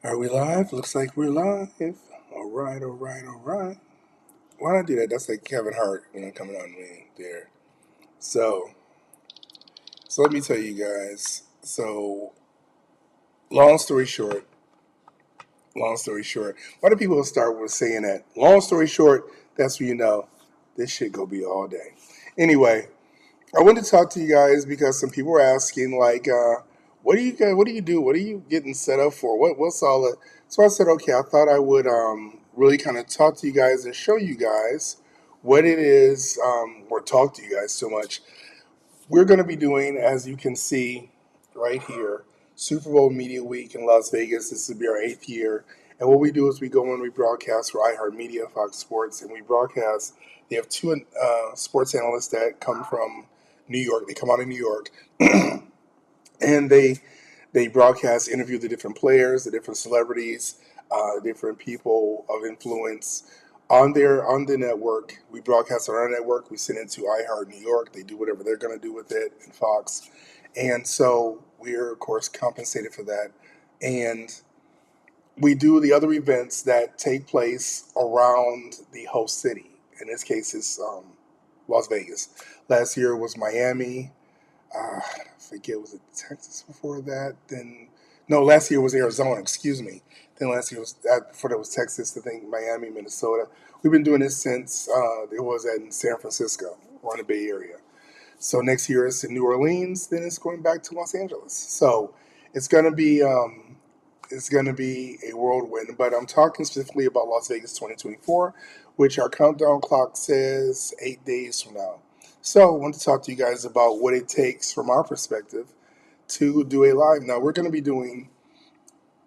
Are we live? Looks like we're live. All right, all right, all right. Why not do that? That's like Kevin Hart, coming on me there. So, so let me tell you guys. So, long story short, long story short, why do people start with saying that? Long story short, that's when you know this shit go be all day. Anyway, I wanted to talk to you guys because some people were asking, like, what do you guys, what do you do? What are you getting set up for? What's all the? So I said, okay, I thought I would really kind of talk to you guys and show you guys what it is, or talk to you guys so much. We're going to be doing, as you can see right here, Super Bowl Media Week in Las Vegas. This will be our 8th year. And what we do is we go and we broadcast for iHeartMedia, Fox Sports, and we broadcast. They have two sports analysts that come from New York. They come out of New York, and they broadcast, interview the different players, the different celebrities, different people of influence on the network. We broadcast on our network. We send it to iHeart New York. They do whatever they're going to do with it, and Fox, and so we're of course compensated for that. And we do the other events that take place around the host city. In this case, it's Las Vegas. Last year was Miami. I forget, was it Texas before that? Then no, last year was Arizona. Excuse me. Then last year was before that was Texas. I think Miami, Minnesota. We've been doing this since it was in San Francisco or in the Bay Area. So next year it's in New Orleans. Then it's going back to Los Angeles. So it's gonna be a whirlwind. But I'm talking specifically about Las Vegas 2024, which our countdown clock says 8 days from now. So I want to talk to you guys about what it takes from our perspective to do a live. Now we're going to be doing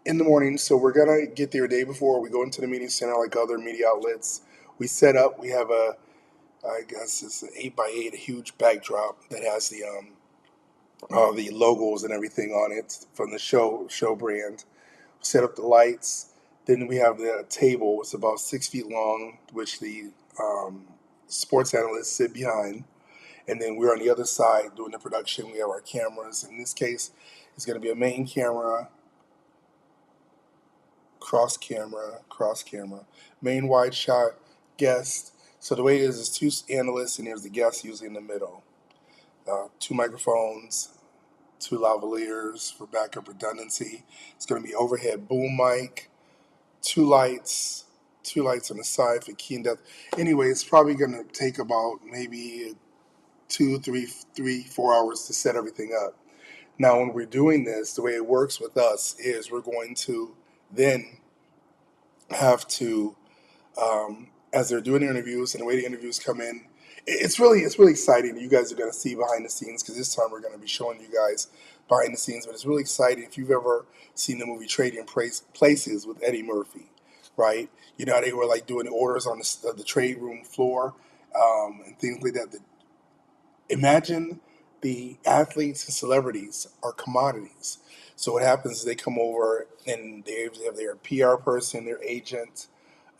in the morning, so we're going to get there a day before. We go into the media center like other media outlets. We set up. We have I guess it's an 8x8, a huge backdrop that has the logos and everything on it from the show brand. Set up the lights. Then we have the table. It's about 6 feet long, which the sports analysts sit behind. And then we're on the other side doing the production. We have our cameras. In this case, it's going to be a main camera, cross camera, main wide shot, guest. So the way it is two analysts and there's the guest usually in the middle. Two microphones, two lavaliers for backup redundancy. It's going to be overhead boom mic, two lights, two lights on the side for key and depth. Anyway, it's probably going to take about maybe 4 hours to set everything up. Now, when we're doing this, the way it works with us is we're going to then have to, as they're doing the interviews and the way the interviews come in, it's really exciting. You guys are going to see behind the scenes because this time we're going to be showing you guys behind the scenes. But it's really exciting if you've ever seen the movie Trading Places with Eddie Murphy, right? You know how they were like doing orders on the trade room floor and things like that. Imagine the athletes and celebrities are commodities. So what happens is they come over and they have their PR person, their agent,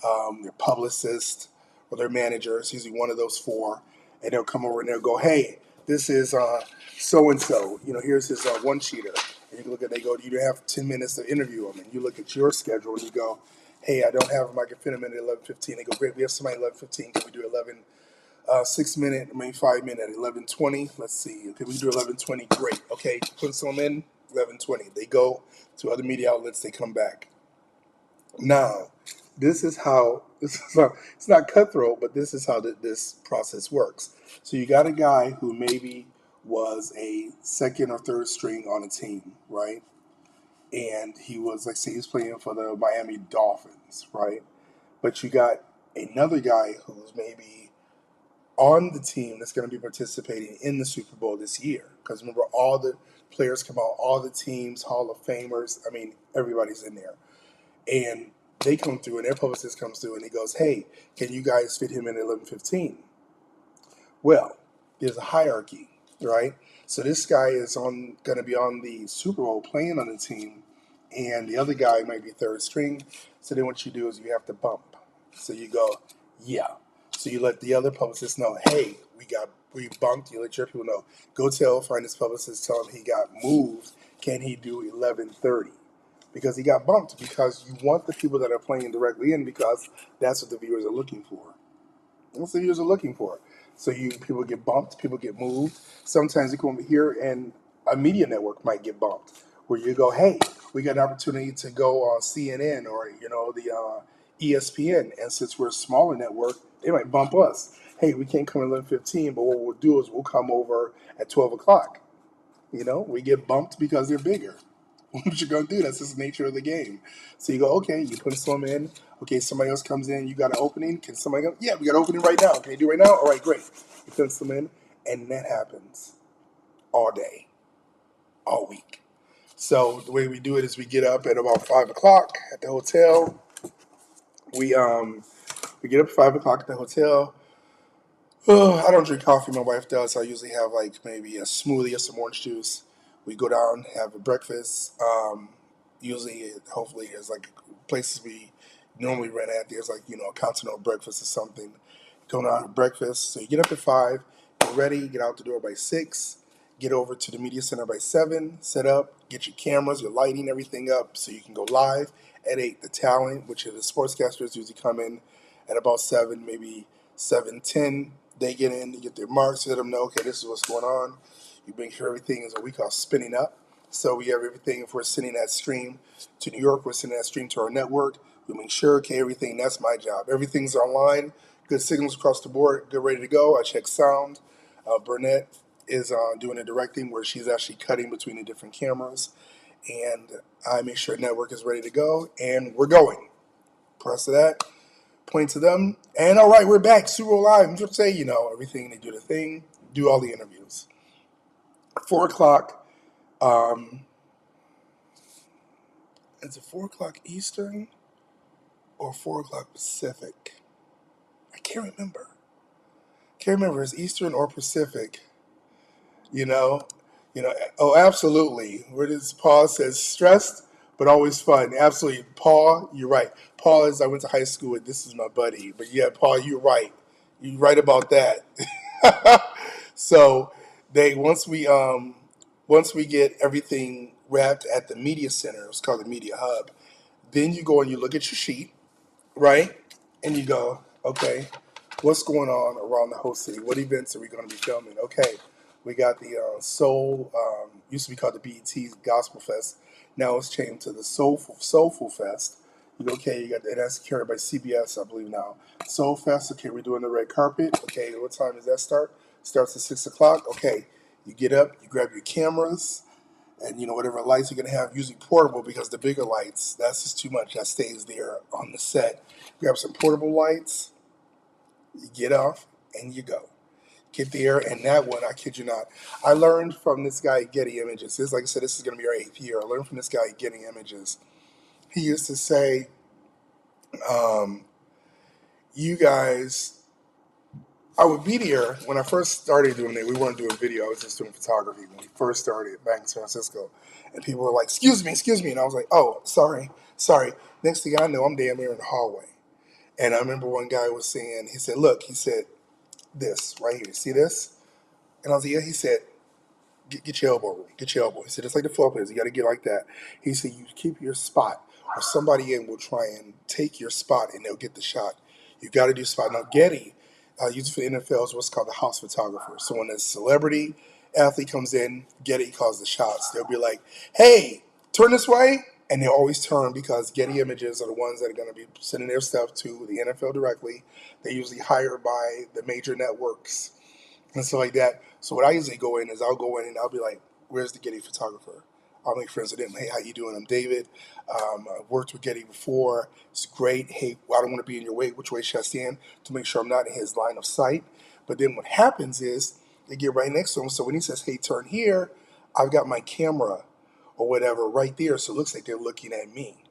their publicist, or their manager. It's usually one of those four, and they'll come over and they'll go, "Hey, this is so and so. Here's his one cheater." And you look at, they go, "You have 10 minutes to interview him," and you look at your schedule and you go, "Hey, I don't have him. I can fit him in at 11:15." They go, "Great, we have somebody at 11:15. Can we do 6 minute, I mean 5 minute, 11:20. Let's see. Okay, we do 11:20. Great. Okay, put some in 11:20. They go to other media outlets. They come back. Now, this is how it's not cutthroat, but this is how this process works. So you got a guy who maybe was a second or third string on a team, right? And he was, like, say, he's playing for the Miami Dolphins, right? But you got another guy who's maybe on the team that's going to be participating in the Super Bowl this year. Because remember, all the players come out, all the teams, Hall of Famers. I mean, everybody's in there, and they come through, and their publicist comes through, and he goes, "Hey, can you guys fit him in at 11:15?" Well, there's a hierarchy, right? So this guy is going to be on the Super Bowl playing on the team, and the other guy might be third string. So then what you do is you have to bump. So you go, yeah. So you let the other publicist know, "Hey, we bumped." You let your people know. Go find his publicist, tell him he got moved. Can he do 11:30? because he got bumped, because you want the people that are playing directly in, because that's what the viewers are looking for. That's what the viewers are looking for. So people get bumped, people get moved. Sometimes you come over here and a media network might get bumped, where you go, hey, we got an opportunity to go on CNN or the ESPN, and since we're a smaller network, they might bump us. Hey, we can't come at 11:15, but what we'll do is we'll come over at 12 o'clock. We get bumped because they're bigger. What you gonna do? That's just the nature of the game. So you go, okay, you put some in. Okay, somebody else comes in. You got an opening. Can somebody go? Yeah, we got an opening right now. Can you do it right now? All right, great. You put some in, and that happens all day, all week. So the way we do it is we get up at about 5 o'clock at the hotel. We get up at 5 o'clock at the hotel. Oh, I don't drink coffee. My wife does. I usually have like maybe a smoothie or some orange juice. We go down, have a breakfast. Usually, hopefully, there's like places we normally rent at. There's like a continental breakfast or something. Go down to breakfast. So you get up at 5, get ready, get out the door by 6, get over to the media center by 7, set up, get your cameras, your lighting, everything up so you can go live at 8. The talent, which are the sportscasters, usually come in at about 7, maybe 7:10. They get in, you get their marks, let them know, okay, this is what's going on. You make sure everything is what we call spinning up. So we have everything, if we're sending that stream to New York, we're sending that stream to our network. We make sure, okay, everything, that's my job. Everything's online, good signals across the board, good, ready to go. I check sound. Burnett is doing the directing where she's actually cutting between the different cameras. And I make sure network is ready to go, and we're going. Press that. Point to them, and all right, we're back. Super Bowl Live. I'm just say, everything. They do the thing, do all the interviews. 4 o'clock. Is it 4 o'clock Eastern or 4 o'clock Pacific? I can't remember. Can't remember. Is Eastern or Pacific? You know, Oh, absolutely. Where does Paul says stressed but always fun? Absolutely, Paul. You're right. Paul is. I went to high school with. This is my buddy. But yeah, Paul, you're right. You're right about that. So they once we get everything wrapped at the media center, it's called the media hub. Then you go and you look at your sheet, right? And you go, okay, what's going on around the whole city? What events are we going to be filming? Okay, we got the Soul, used to be called the BET Gospel Fest. Now it's changed to the Soulful Fest. You go, okay, you got and that's carried by CBS, I believe now. Soul Fest, okay, we're doing the red carpet. Okay, what time does that start? Starts at 6 o'clock. Okay, you get up, you grab your cameras, and whatever lights you're gonna have, usually portable because the bigger lights, that's just too much. That stays there on the set. Grab some portable lights, you get off, and you go. Get there, and that one, I kid you not, I learned from this guy at Getty Images. This, like I said, this is gonna be our 8th year. I learned from this guy at Getty Images. He used to say, um, "You guys." I would be there when I first started doing it. We weren't doing video; I was just doing photography when we first started back in San Francisco. And people were like, excuse me," and I was like, "Oh, sorry, sorry." Next thing I know, I'm damn near in the hallway. And I remember one guy was saying, he said, "Look," he said, "this right here. See this?" And I was like, "Yeah." He said, get your elbow room. Get your elbow. He said, it's like the floor players. You got to get like that. He said, you keep your spot, or somebody in will try and take your spot and they'll get the shot. You got to do spot. Now, Getty, used for the NFL, is what's called the house photographer. So when a celebrity athlete comes in, Getty calls the shots. They'll be like, hey, turn this way. And they'll always turn because Getty Images are the ones that are going to be sending their stuff to the NFL directly. They're usually hired by the major networks and stuff like that. So what I usually go in is I'll go in and I'll be like, "Where's the Getty photographer?" I'll make friends with him. "Hey, how you doing? I'm David. I've worked with Getty before. It's great. Hey, I don't want to be in your way. Which way should I stand to make sure I'm not in his line of sight?" But then what happens is they get right next to him. So when he says, "Hey, turn here," I've got my camera or whatever right there. So it looks like they're looking at me.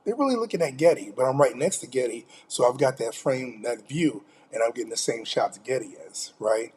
They're really looking at Getty, but I'm right next to Getty. So I've got that frame, that view, and I'm getting the same shots Getty is, right?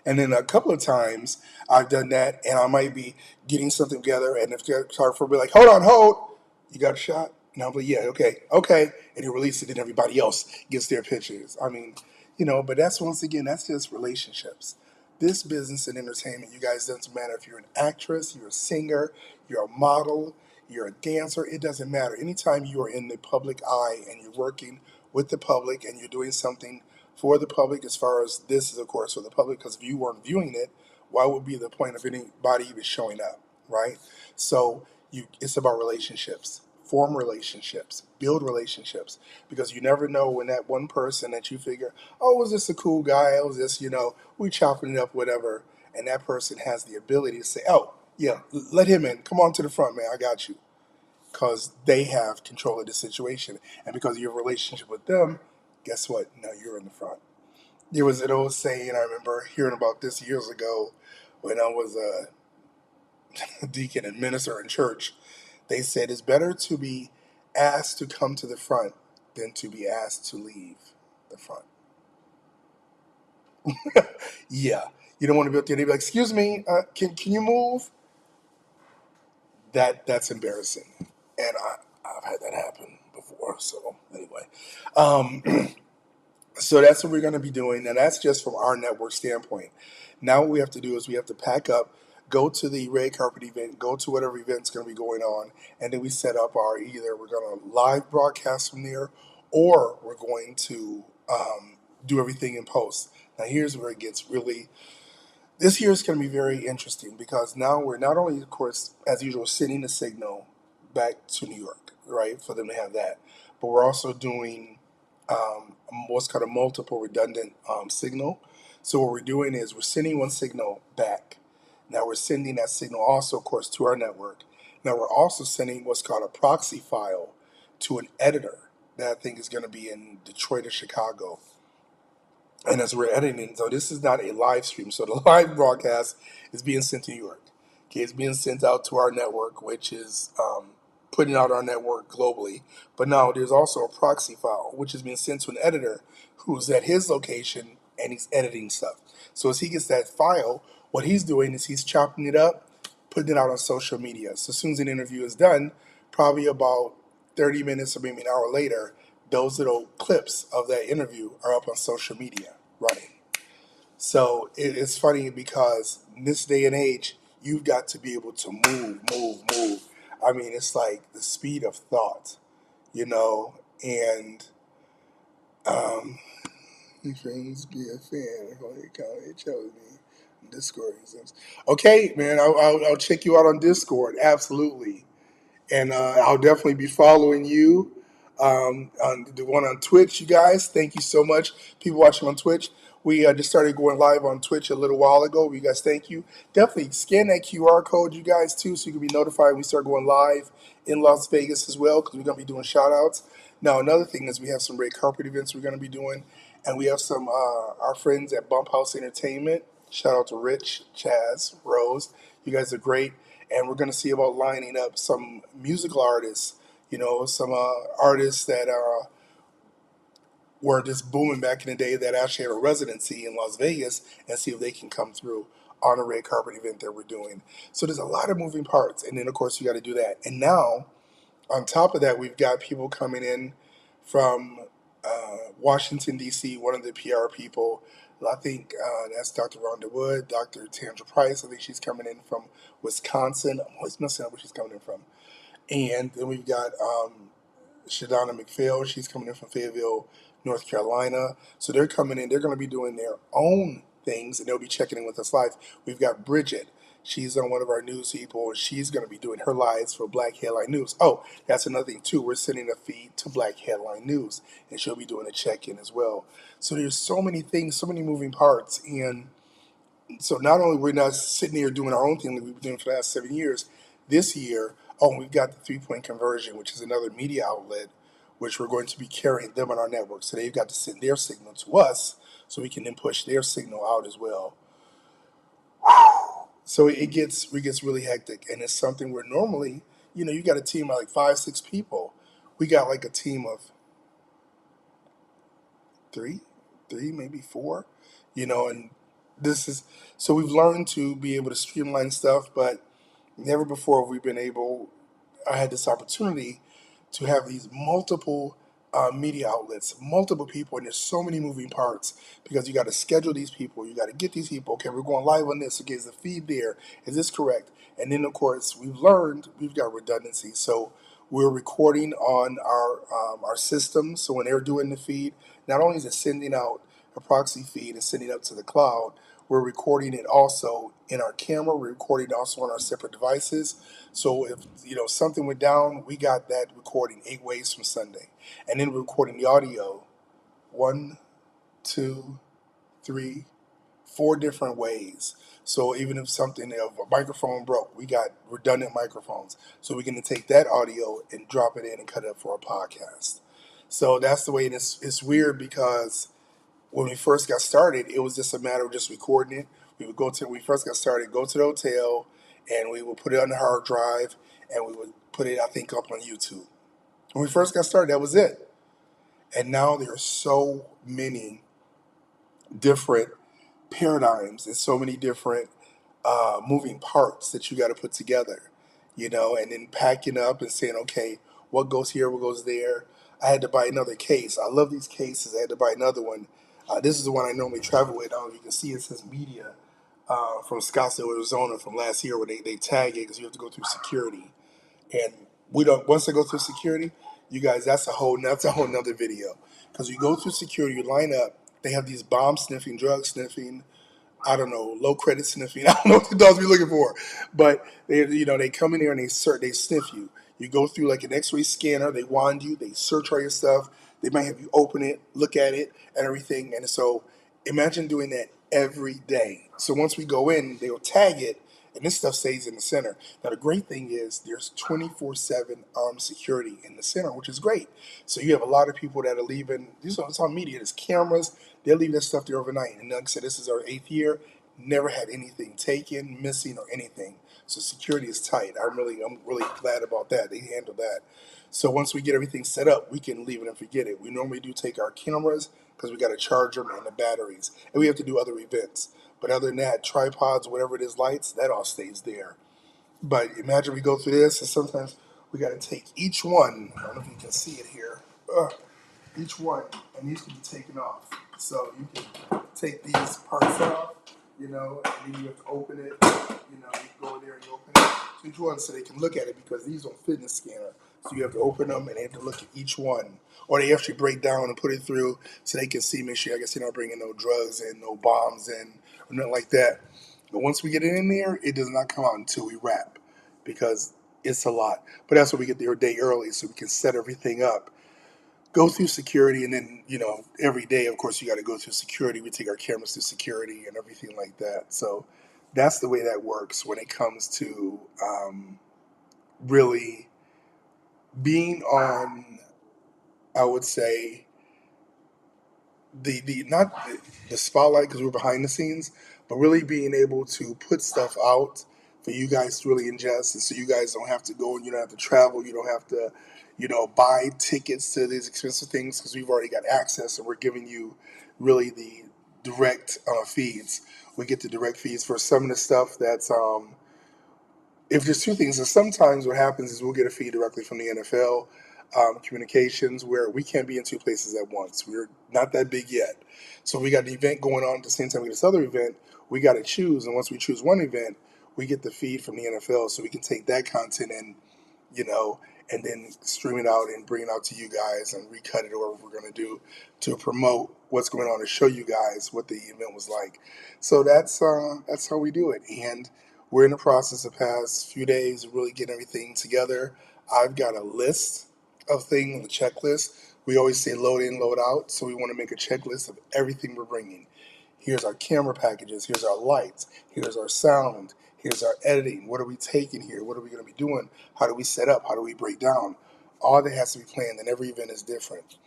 And then a couple of times I've done that, and I might be getting something together, and if the photographer will be like, "Hold on, hold, you got a shot?" And I'll be like, "Yeah, okay, okay," and he releases it, and everybody else gets their pictures. I mean, but that's once again, that's just relationships. This business and entertainment, you guys, doesn't matter if you're an actress, you're a singer, you're a model. you're a dancer, it doesn't matter. Anytime you are in the public eye and you're working with the public and you're doing something for the public, as far as this is, of course, for the public, because if you weren't viewing it, why would be the point of anybody even showing up, right? So it's about relationships. Form relationships, build relationships, because you never know when that one person that you figure, oh, was this a cool guy? Oh, was this, we chopping it up, whatever, and that person has the ability to say, oh, yeah, let him in. Come on to the front, man. I got you, because they have control of the situation, and because of your relationship with them, guess what? Now you're in the front. There was an old saying I remember hearing about this years ago when I was a deacon and minister in church. They said it's better to be asked to come to the front than to be asked to leave the front. Yeah, you don't want to be up there. They be like, "Excuse me, can you move?" That's embarrassing, and I've had that happen before. So anyway, um, so that's what we're going to be doing, and that's just from our network standpoint. Now what we have to do is we have to pack up, go to the red carpet event, go to whatever event's going to be going on, and then we set up our, either we're going to live broadcast from there, or we're going to do everything in post. Now here's where it gets really, this year is going to be very interesting, because now we're not only, of course, as usual, sending the signal back to New York, right, for them to have that, but we're also doing what's called a multiple redundant signal. So what we're doing is we're sending one signal back. Now we're sending that signal also, of course, to our network. Now we're also sending what's called a proxy file to an editor that I think is going to be in Detroit or Chicago. And as we're editing, so this is not a live stream. So the live broadcast is being sent to New York. Okay, it's being sent out to our network, which is putting out our network globally. But now there's also a proxy file, which is being sent to an editor who's at his location and he's editing stuff. So as he gets that file, what he's doing is he's chopping it up, putting it out on social media. So as soon as an interview is done, probably about 30 minutes or maybe an hour later, those little clips of that interview are up on social media running. So it's funny because in this day and age, you've got to be able to move, move, move. I mean, it's like the speed of thought, and um, friends be a fan. Holy cow, it chose me. Discord. Okay, man, I'll check you out on Discord. Absolutely. And I'll definitely be following you on the one on Twitch. You guys, thank you so much. People watching on Twitch, we just started going live on Twitch a little while ago. You guys, thank you. Definitely scan that QR code, you guys, too, so you can be notified when we start going live in Las Vegas as well, because we're going to be doing shout outs. Now, another thing is we have some red carpet events we're going to be doing, and we have some our friends at Bump House Entertainment. Shout out to Rich, Chaz, Rose. You guys are great, and we're going to see about lining up some musical artists, some artists that were just booming back in the day that actually had a residency in Las Vegas, and see if they can come through on a red carpet event that we're doing. So there's a lot of moving parts, and then of course you got to do that. And now on top of that, we've got people coming in from Washington D.C. One of the PR people, I think that's Dr. Rhonda Wood, Dr. Tandra Price. I think she's coming in from Wisconsin. I'm always messing up where she's coming in from. And then we've got Shadonna McPhail. She's coming in from Fayetteville, North Carolina. So they're coming in. They're going to be doing their own things, and they'll be checking in with us live. We've got Bridget. She's on one of our news people, and she's going to be doing her lives for Black Headline News. Oh, that's another thing, too. We're sending a feed to Black Headline News, and she'll be doing a check-in as well. So there's so many things, so many moving parts, and so not only we're not sitting here doing our own thing that we've been doing for the last 7 years, this year, we've got the 3 Point Conversion, which is another media outlet, which we're going to be carrying them on our network. So they've got to send their signal to us so we can then push their signal out as well. So it gets really hectic, and it's something where normally, you got a team of like 5, 6 people. We got like a team of three, maybe four, and this is, so we've learned to be able to streamline stuff, but never before have we been able, I had this opportunity to have these multiple media outlets, multiple people, and there's so many moving parts because you got to schedule these people, you got to get these people. Okay, we're going live on this. Okay, is the feed there? Is this correct? And then of course we've learned we've got redundancy, so we're recording on our systems. So when they're doing the feed, not only is it sending out a proxy feed and sending it up to the cloud, we're recording it also in our camera. We're recording it also on our separate devices. So if something went down, we got that recording 8 ways from Sunday, and then we're recording the audio one, two, three, four different ways. So even if a microphone broke, we got redundant microphones. So we're going to take that audio and drop it in and cut it up for a podcast. So that's the way it's weird because when we first got started, it was just a matter of just recording it. We would when we first got started, go to the hotel and we would put it on the hard drive and we would put it, I think, up on YouTube. When we first got started, that was it. And now there are so many different paradigms and so many different moving parts that you got to put together, and then packing up and saying, okay, what goes here, what goes there. I had to buy another case. I love these cases. I had to buy another one. This is the one I normally travel with. You can see it says media from Scottsdale, Arizona from last year where they tag it because you have to go through security. And we don't, once I go through security, you guys, that's a whole nother video. Because you go through security, you line up, they have these bomb sniffing, drug sniffing, I don't know, low credit sniffing. I don't know what the dogs be looking for, but they come in here and they sniff you. You go through like an X-ray scanner. They wand you. They search all your stuff. They might have you open it, look at it, and everything. And so, imagine doing that every day. So once we go in, they'll tag it, and this stuff stays in the center. Now the great thing is there's 24/7 armed security in the center, which is great. So you have a lot of people that are leaving. These are on media. There's cameras. They'll leave that stuff there overnight. And like I said, this is our 8th year. Never had anything taken, missing, or anything. So security is tight. I'm really glad about that. They handle that. So once we get everything set up, we can leave it and forget it. We normally do take our cameras because we got to charge them and the batteries, and we have to do other events. But other than that, tripods, whatever it is, lights, that all stays there. But imagine we go through this, and sometimes we got to take each one. I don't know if you can see it here. Each one, and these can be taken off. So you can take these parts off, and then you have to open it. You can go in there and open it. So each one, so they can look at it because these don't fit in the scanner. So you have to open them and they have to look at each one, or they actually break down and put it through so they can see, make sure. I guess they're not bringing no drugs and no bombs and or nothing like that. But once we get it in there, it does not come out until we wrap because it's a lot. But that's why we get there a day early so we can set everything up, go through security, and then every day, of course, you got to go through security. We take our cameras through security and everything like that. So that's the way that works when it comes to really being on, I would say, the not the spotlight because we're behind the scenes, but really being able to put stuff out for you guys to really ingest, and so you guys don't have to go and you don't have to travel, you don't have to, buy tickets to these expensive things because we've already got access and we're giving you really the direct feeds. We get the direct feeds for some of the stuff that's if there's two things, and sometimes what happens is we'll get a feed directly from the NFL communications where we can't be in two places at once. We're not that big yet. So we got an event going on at the same time we get this other event. We got to choose. And once we choose one event, we get the feed from the NFL so we can take that content and, you know, and then stream it out and bring it out to you guys and recut it or whatever we're going to do to promote what's going on and show you guys what the event was like. So that's how we do it. And we're in the process the past few days of really getting everything together. I've got a list of things, a checklist. We always say load in, load out. So we want to make a checklist of everything we're bringing. Here's our camera packages. Here's our lights. Here's our sound. Here's our editing. What are we taking here? What are we going to be doing? How do we set up? How do we break down? All that has to be planned, and every event is different.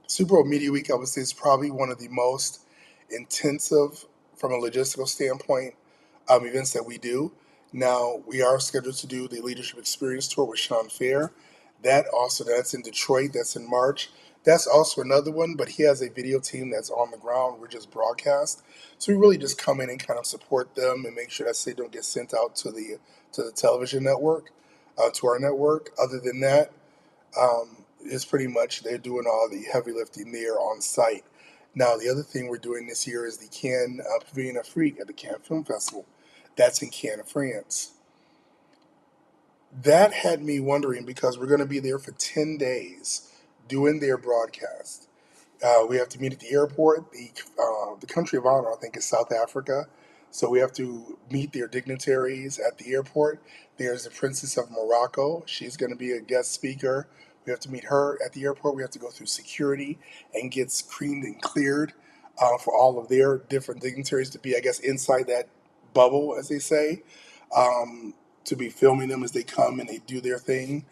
Super Bowl Media Week, I would say, is probably one of the most intensive, from a logistical standpoint, events that we do. Now, we are scheduled to do the Leadership Experience Tour with Sean Fair. That's in Detroit. That's in March. That's also another one, but he has a video team that's on the ground. We're just broadcast. So we really just come in and kind of support them and make sure that they don't get sent out to the television network, to our network. Other than that, it's pretty much they're doing all the heavy lifting there on site. Now, the other thing we're doing this year is the Cannes Pavilion Afrique at the Cannes Film Festival. That's in Cannes, France. That had me wondering because we're going to be there for 10 days doing their broadcast. We have to meet at the airport. The country of honor, I think, is South Africa. So we have to meet their dignitaries at the airport. There's the Princess of Morocco. She's going to be a guest speaker. We have to meet her at the airport. We have to go through security and get screened and cleared for all of their different dignitaries to be, I guess, inside that bubble, as they say, to be filming them as they come and they do their thing.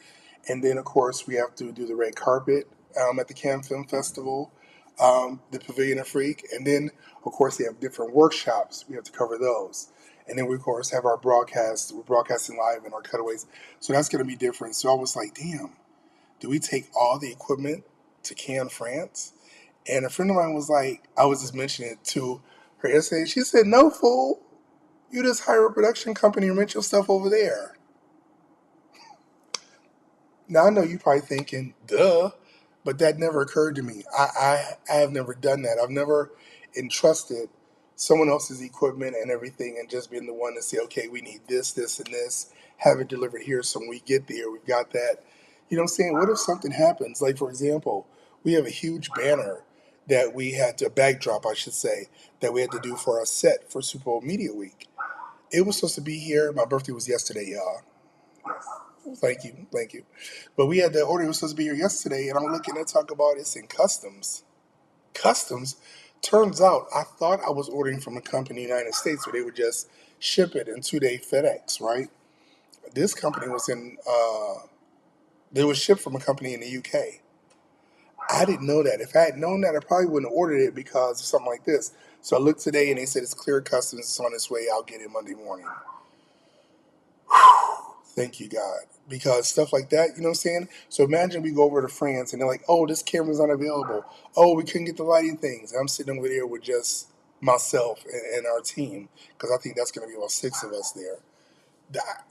And then, of course, we have to do the red carpet at the Cannes Film Festival, the Pavilion of Freak. And then, of course, they have different workshops. We have to cover those. And then we, of course, have our broadcast. We're broadcasting live in our cutaways. So that's going to be different. So I was like, damn, do we take all the equipment to Cannes, France? And a friend of mine was like, I was just mentioning it to her yesterday. She said, no, fool. You just hire a production company and rent your stuff over there. Now I know you're probably thinking, duh, but that never occurred to me. I have never done that. I've never entrusted someone else's equipment and everything and just been the one to say, okay, we need this, this, and this, have it delivered here. So when we get there, we've got that. You know what I'm saying? What if something happens? Like, for example, we have a huge banner that we had to, backdrop, I should say, that we had to do for our set for Super Bowl Media Week. It was supposed to be here. My birthday was yesterday, y'all. Thank you, thank you. But we had the order, it was supposed to be here yesterday, and I'm looking to talk about it's in customs. Customs. Turns out I thought I was ordering from a company in the United States where they would just ship it in 2 day FedEx, right? This company was in they was shipped from a company in the UK. I didn't know that. If I had known that, I probably wouldn't have ordered it because of something like this. So I looked today and they said it's clear customs, it's on its way, I'll get it Monday morning. Thank you, God. Because stuff like that, you know what I'm saying? So imagine we go over to France and they're like, oh, this camera's unavailable. Oh, we couldn't get the lighting things. And I'm sitting over there with just myself and our team because I think that's going to be about 6 of us there. That,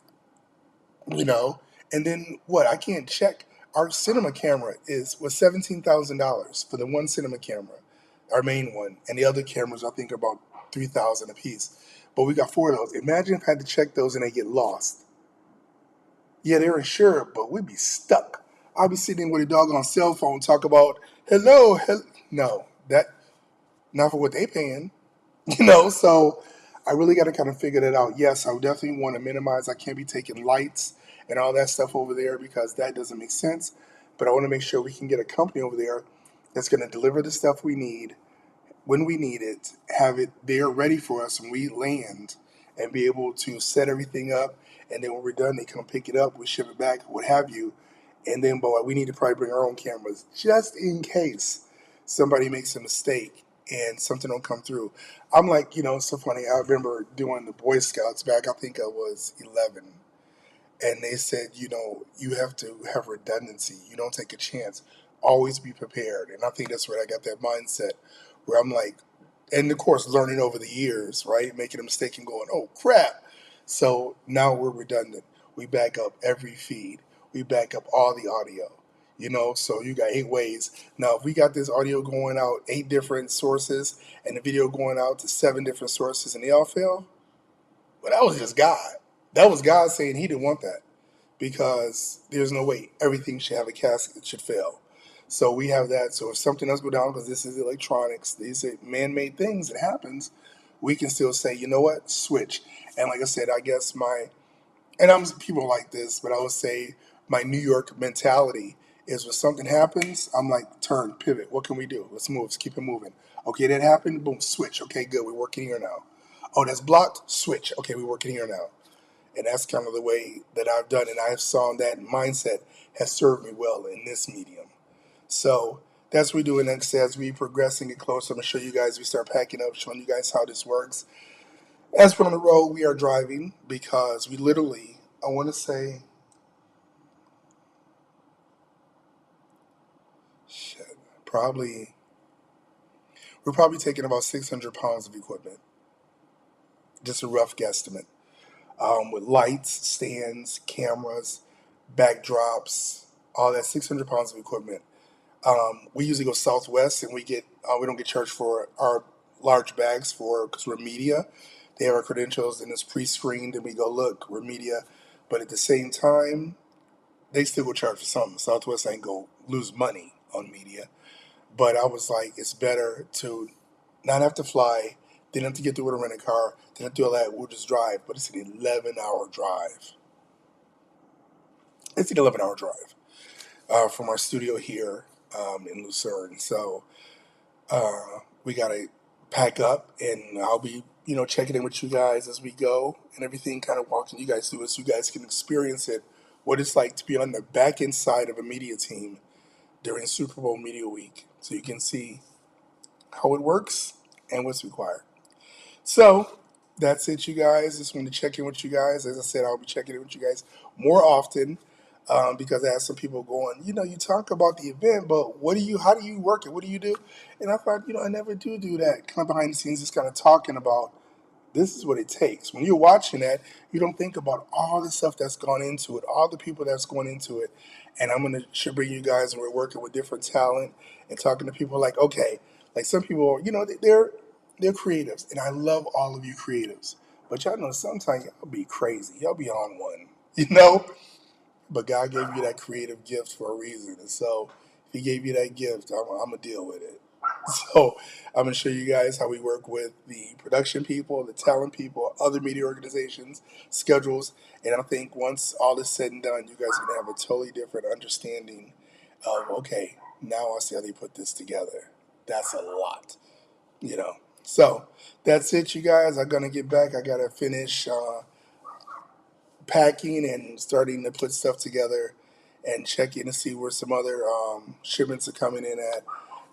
you know, and then what? I can't check. Our cinema camera was $17,000 for the one cinema camera, our main one, and the other cameras I think are about 3,000 a piece. But we got 4 of those. Imagine if I had to check those and they get lost. Yeah, they're insured, but we'd be stuck. I'd be sitting with a dog on cell phone talk about hello. No, that not for what they paying, you know. So I really got to kind of figure that out. Yes, I would definitely want to minimize. I can't be taking lights and all that stuff over there because that doesn't make sense. But I want to make sure we can get a company over there that's going to deliver the stuff we need when we need it, have it there ready for us when we land, and be able to set everything up. And then when we're done, they come pick it up, we ship it back, what have you. And then, boy, we need to probably bring our own cameras just in case somebody makes a mistake and something don't come through. I'm like, it's so funny. I remember doing the Boy Scouts back, I think I was 11. And they said, you have to have redundancy. You don't take a chance. Always be prepared. And I think that's where I got that mindset where I'm like, and of course, learning over the years, right? Making a mistake and going, oh, crap. So now we're redundant. We back up every feed. We back up all the audio, so you got 8 ways. Now, if we got this audio going out 8 different sources and the video going out to 7 different sources and they all fail, well, that was just God. That was God saying he didn't want that because there's no way everything should have a casket, it should fail. So we have that. So if something else go down, because this is electronics, these are man-made things, it happens, we can still say, you know what, switch. And like I said, I guess and I'm people like this, but I would say my New York mentality is when something happens, I'm like, turn, pivot, what can we do? Let's move, let's keep it moving. Okay, that happened, boom, switch. Okay, good, we're working here now. Oh, that's blocked, switch. Okay, we're working here now. And that's kind of the way that I've done it. I've saw that mindset has served me well in this medium. So that's what we do next as we progress and get closer. I'm going to show you guys, we start packing up, showing you guys how this works. As we're on the road, we are driving because we literally, I want to say, probably, we're probably taking about 600 pounds of equipment. Just a rough guesstimate. With lights, stands, cameras, backdrops, all that 600 pounds of equipment. We usually go Southwest, and we don't get charged for our large bags for because we're media. They have our credentials, and it's pre-screened, and we go, look, we're media. But at the same time, they still go charge for something. Southwest ain't go lose money on media. But I was like, it's better to not have to fly, didn't have to get through with a rented car, didn't have to do all that. We'll just drive. But it's an 11-hour drive. It's an 11-hour drive from our studio here in Lucerne. So we got to pack up, and I'll be, checking in with you guys as we go and everything, kind of walking you guys through it so you guys can experience it, what it's like to be on the back end side of a media team during Super Bowl Media Week. So you can see how it works and what's required. So that's it, you guys. Just wanted to check in with you guys. As I said, I'll be checking in with you guys more often because I have some people going, you talk about the event, but how do you work it? What do you do? And I thought, I never do that. Kind of behind the scenes, just kind of talking about this is what it takes. When you're watching that, you don't think about all the stuff that's gone into it, all the people that's going into it. And I'm going to bring you guys, and we're working with different talent and talking to people like, okay, like some people, they're creatives, and I love all of you creatives. But y'all know sometimes y'all be crazy. Y'all be on one, you know? But God gave you that creative gift for a reason. And so if He gave you that gift, I'm going to deal with it. So I'm going to show you guys how we work with the production people, the talent people, other media organizations, schedules. And I think once all is said and done, you guys are going to have a totally different understanding of, okay, now I see how they put this together. That's a lot, you know. So that's it, you guys. I'm going to get back. I got to finish packing and starting to put stuff together and check in to see where some other shipments are coming in at.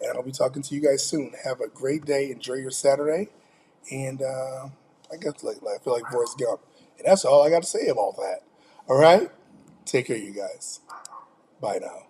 And I'll be talking to you guys soon. Have a great day. Enjoy your Saturday. And I guess I feel like Forrest Gump. And that's all I got to say about that. All right? Take care, you guys. Bye now.